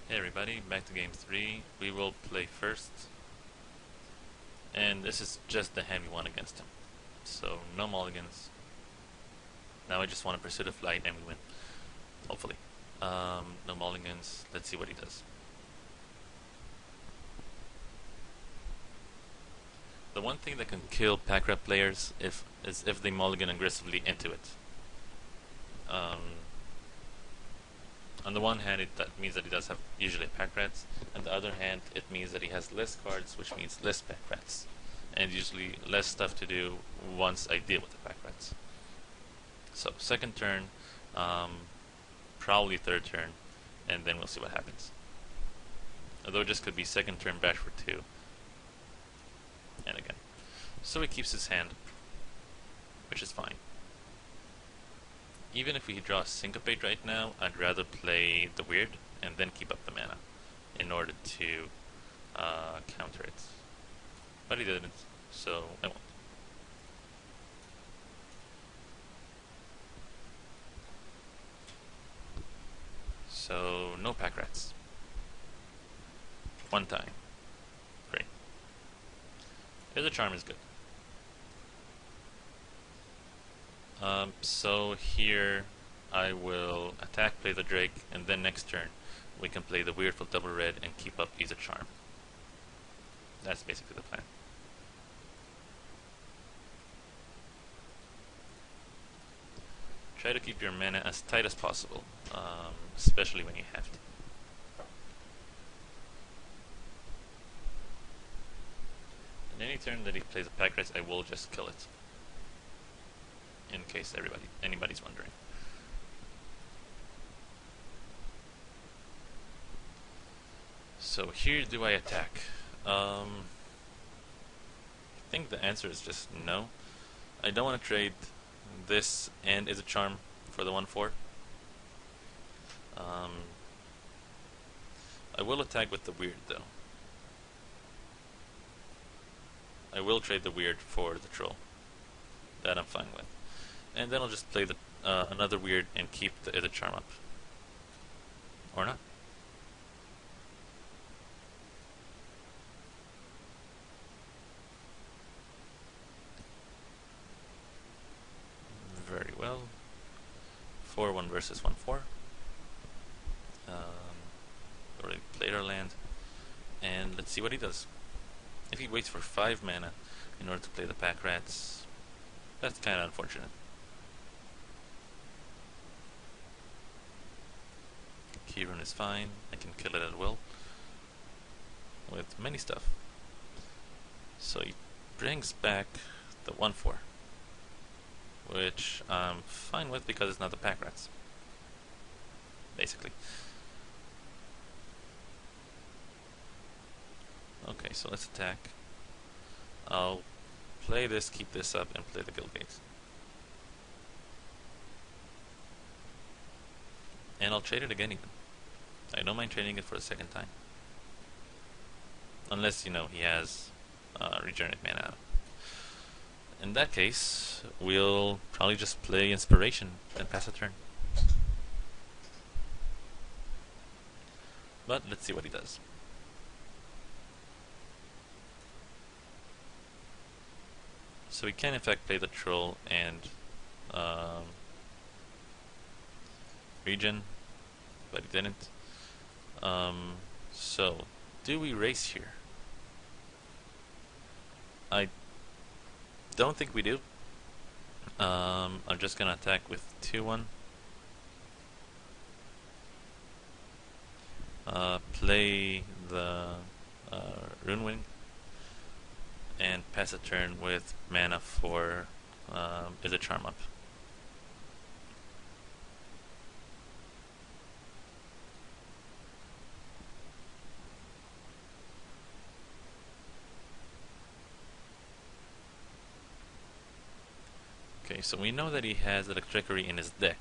Hey everybody, back to game 3. We will play first, and this is just the hand we want against him. So, no mulligans. Now I just want to pursue the flight and we win. Hopefully. No mulligans. Let's see what he does. The one thing that can kill pack rat players is if they mulligan aggressively into it. On the one hand, that means that he does have usually pack rats. On the other hand, it means that he has less cards, which means less pack rats. And usually less stuff to do once I deal with the pack rats. So, second turn, probably third turn, and then we'll see what happens. Although this could be second turn bash for 2. And again. So he keeps his hand, which is fine. Even if we draw Syncopate right now, I'd rather play the Weird and then keep up the mana in order to counter it. But he didn't, so I won't. So, no pack rats. One time. Great. Here's a charm is good. So here I will attack, play the Drake, and then next turn we can play the Weird for double red and keep up Use a Charm. That's basically the plan. Try to keep your mana as tight as possible, especially when you have to. And any turn that he plays a pack rat, I will just kill it. In case anybody's wondering. So here do I attack? I think the answer is just no. I don't want to trade this and Is a Charm for the 1/4. I will attack with the Weird though. I will trade the Weird for the Troll. That I'm fine with. And then I'll just play the another Weird and keep the Is a Charm up. Or not. Very well. 4-1 versus 1/4. Already played our land. And let's see what he does. If he waits for 5 mana in order to play the pack rats, that's kind of unfortunate. Keyrune is fine. I can kill it at will with many stuff. So he brings back the 1/4, which I'm fine with because it's not the pack rats, basically. Okay, so let's attack. I'll play this, keep this up, and play the Guildgate. And I'll trade it again even. I don't mind trading it for the second time. Unless, you know, he has regenerate mana. In that case, we'll probably just play Inspiration and pass a turn. But let's see what he does. So we can in fact play the Troll and regen, but he didn't. So, do we race here? I don't think we do. I'm just gonna attack with 2-1. Play the Runewing and pass a turn with mana for Is a Charm up. Okay, so we know that he has Electricity in his deck.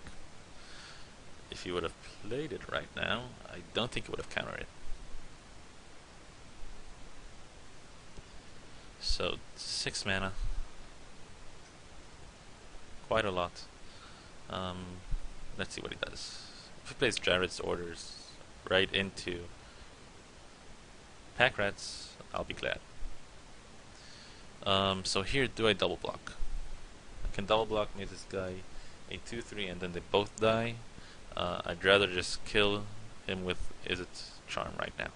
If he would have played it right now, I don't think he would have countered it. So, 6 mana. Quite a lot. Let's see what he does. If he plays Jared's Orders right into pack rats, I'll be glad. So here, do I double block? I can double block me this guy a 2-3 and then they both die. I'd rather just kill him with Izzet's Charm right now.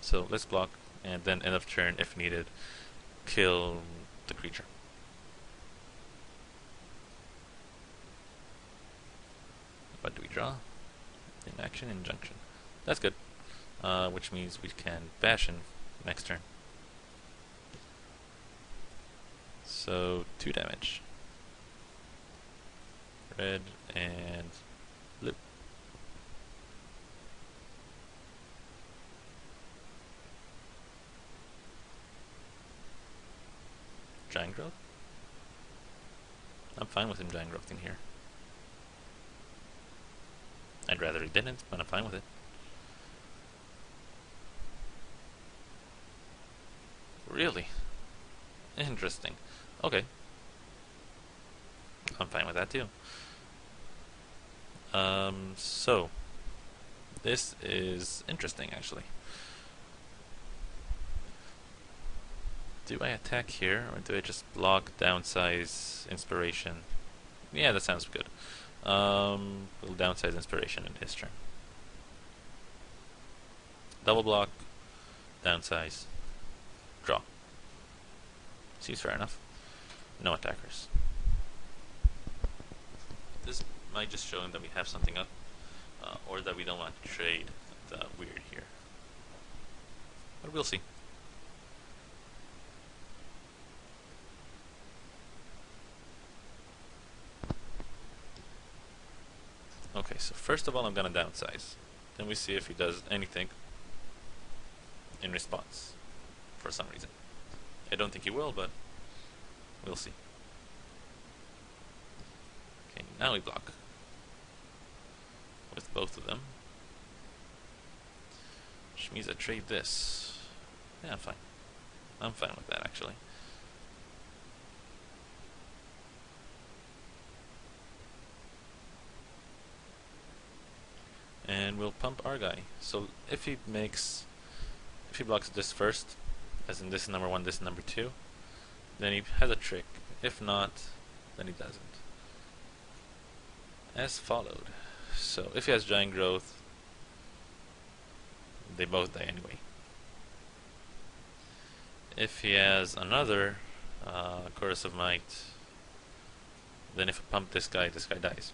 So let's block, and then end of turn, if needed, kill the creature. What do we draw? Inaction, Injunction. That's good. Which means we can bash him next turn. So 2 damage. Red and blue. Giant Growth? I'm fine with him Giant Growth in here. I'd rather he didn't, but I'm fine with it. Really? Interesting. Okay. I'm fine with that too. So this is interesting actually. Do I attack here, or do I just block, downsize, inspiration? Yeah, that sounds good. We'll downsize inspiration in his turn. Double block, downsize, draw. Seems fair enough. No attackers. This might just show him that we have something up, or that we don't want to trade the weird here. But we'll see. Okay, so first of all I'm gonna downsize. Then we see if he does anything in response, for some reason. I don't think he will, but we'll see. Okay, now we block with both of them, which means I trade this. Yeah, I'm fine. I'm fine with that actually. And we'll pump our guy. So if he blocks this first, as in this is number 1, this is number 2, then he has a trick. If not, then he doesn't. As followed. So if he has Giant Growth, they both die anyway. If he has another Chorus of Might, then if I pump this guy dies.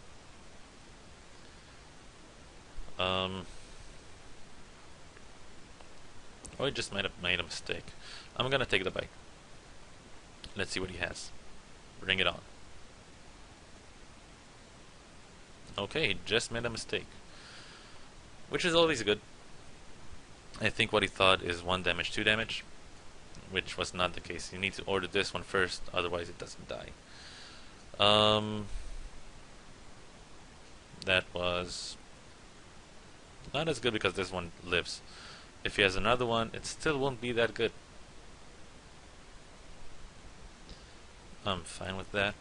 Or I just might have made a mistake. I'm gonna take the bite. Let's see what he has. Bring it on. Okay, he just made a mistake, which is always good. I think what he thought is 1 damage, 2 damage, which was not the case. You need to order this one first, otherwise it doesn't die. That was not as good because this one lives. If he has another one, it still won't be that good. I'm fine with that.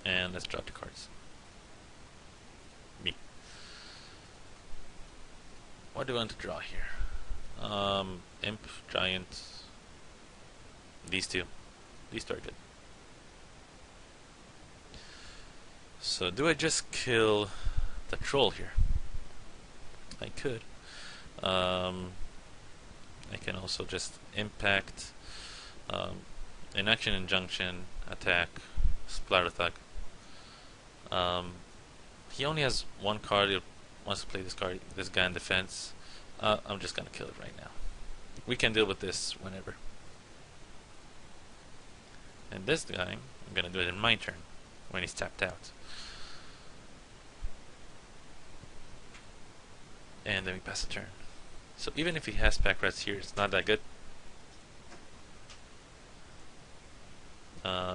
And let's drop the cards. Me. What do I want to draw here? Imp, Giant. These two. These two are good. So do I just kill the troll here? I could. I can also just impact, inaction, injunction, attack, splatter thug. He only has 1 card. He wants to play this card, this guy in defense. I'm just gonna kill it right now. We can deal with this whenever. And this guy, I'm gonna do it in my turn when he's tapped out. And then we pass the turn. So even if he has pack rats here, it's not that good.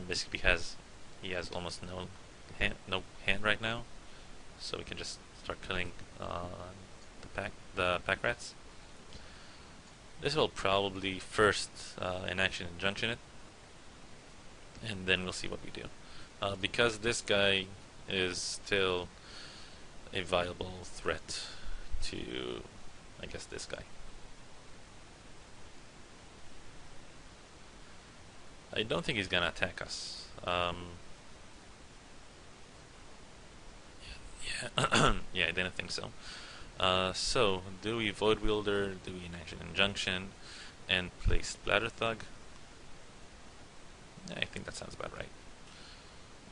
Basically, he has almost no hand right now, so we can just start killing the pack rats. This will probably first inaction injunction it, and then we'll see what we do. Because this guy is still a viable threat to, I guess, this guy. I don't think he's gonna attack us. Yeah, yeah, I didn't think so. So, do we Void Wielder, do we Ancient Injunction, and play Splatter Thug? Yeah, I think that sounds about right.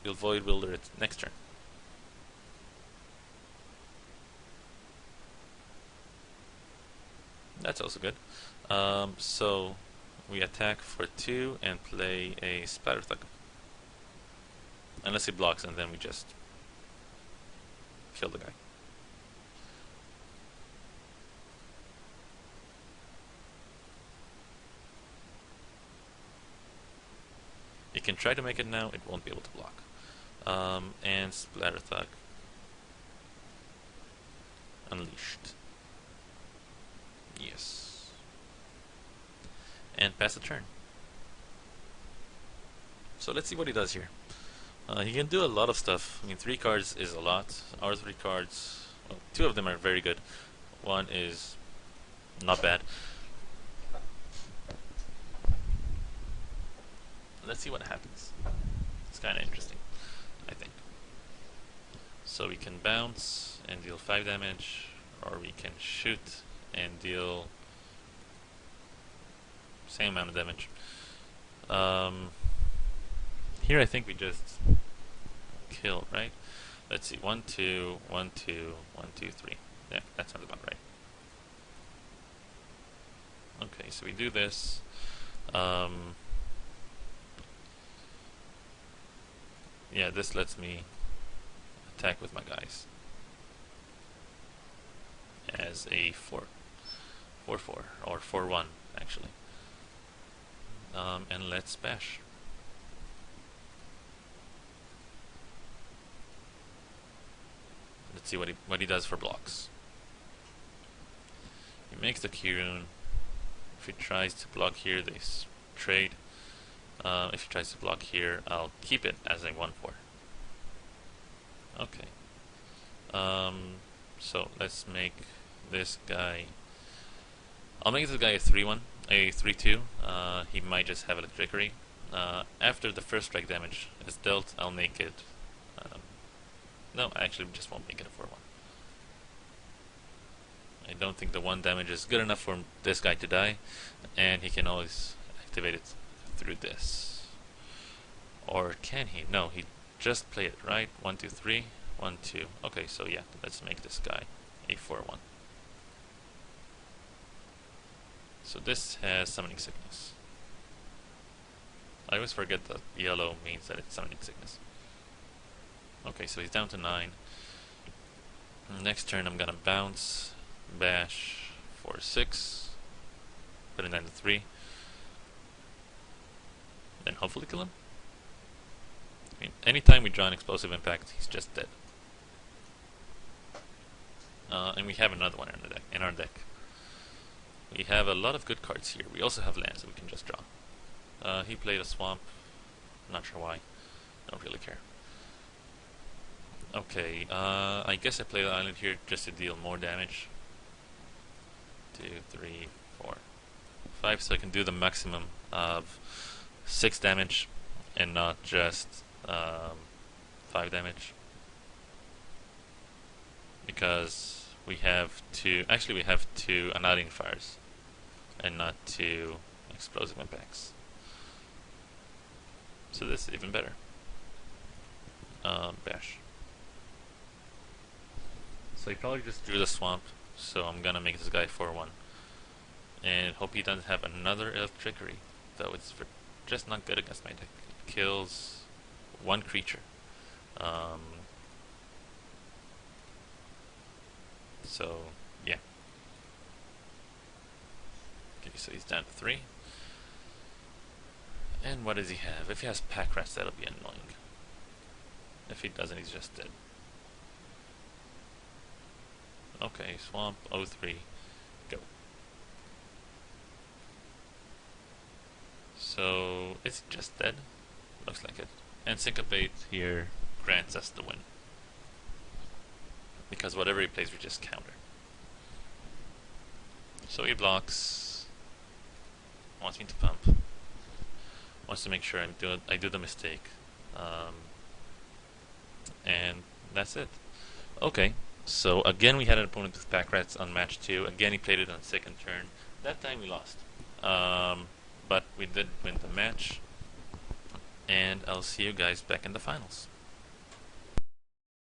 We'll Void Wielder it next turn. That's also good. So, we attack for 2 and play a Splatter Thug. Unless he blocks, and then we just kill the guy. You can try to make it now, it won't be able to block. And Splatter Thug. Unleashed. Yes. And pass the turn. So let's see what he does here. He can do a lot of stuff. I mean, 3 cards is a lot. Our 3 cards, well, 2 of them are very good. 1 is not bad. Let's see what happens. It's kind of interesting, I think. So we can bounce and deal 5 damage, or we can shoot and deal same amount of damage. Here I think we just kill, right? Let's see, 1, 2, 1, 2, 1, 2, 3. Yeah, that sounds about right. Okay, so we do this. Yeah, this lets me attack with my guys as a 4-4 or 4-1 actually. And let's bash. Let's see what he does for blocks. He makes the Kirun. If he tries to block here, they trade. If he tries to block here, I'll keep it as a 1-4. Okay. So let's make this guy. I'll make this guy a 3-1, a 3-2. He might just have Electricity. After the first strike damage is dealt, I'll make it. No, I actually just won't make it a 4-1. I don't think the 1 damage is good enough for this guy to die, and he can always activate it through this. Or can he? No, he just played it, right? 1, 2, 3, 1, 2. Okay, so yeah, let's make this guy a 4-1. So this has Summoning Sickness. I always forget that yellow means that it's Summoning Sickness. Okay, so he's down to 9. Next turn I'm gonna bounce, bash for 6, put him down to 3, then hopefully kill him. I mean, anytime we draw an Explosive Impact, he's just dead. And we have another one in our deck. We have a lot of good cards here. We also have lands that we can just draw. He played a Swamp. Not sure why. Don't really care. Okay, I guess I play the island here just to deal more damage. 2, 3, 4, 5, so I can do the maximum of 6 damage and not just 5 damage. Because we have two Annihilating Fires and not 2 Explosive Impacts. So this is even better. Bash. So he probably just drew the Swamp, so I'm gonna make this guy 4-1. And hope he doesn't have another Electricity, though it's just not good against my deck. It kills 1 creature. So, yeah. Okay, so he's down to 3. And what does he have? If he has Pack Rats, that'll be annoying. If he doesn't, he's just dead. Okay, Swamp, 0-3, go. So, it's just dead. Looks like it. And Syncopate here grants us the win. Because whatever he plays, we just counter. So he blocks. Wants me to pump. wants to make sure I do the mistake. And that's it. Okay, so again we had an opponent with pack rats on match 2. Again he played it on second turn. That time we lost. But we did win the match. And I'll see you guys back in the finals.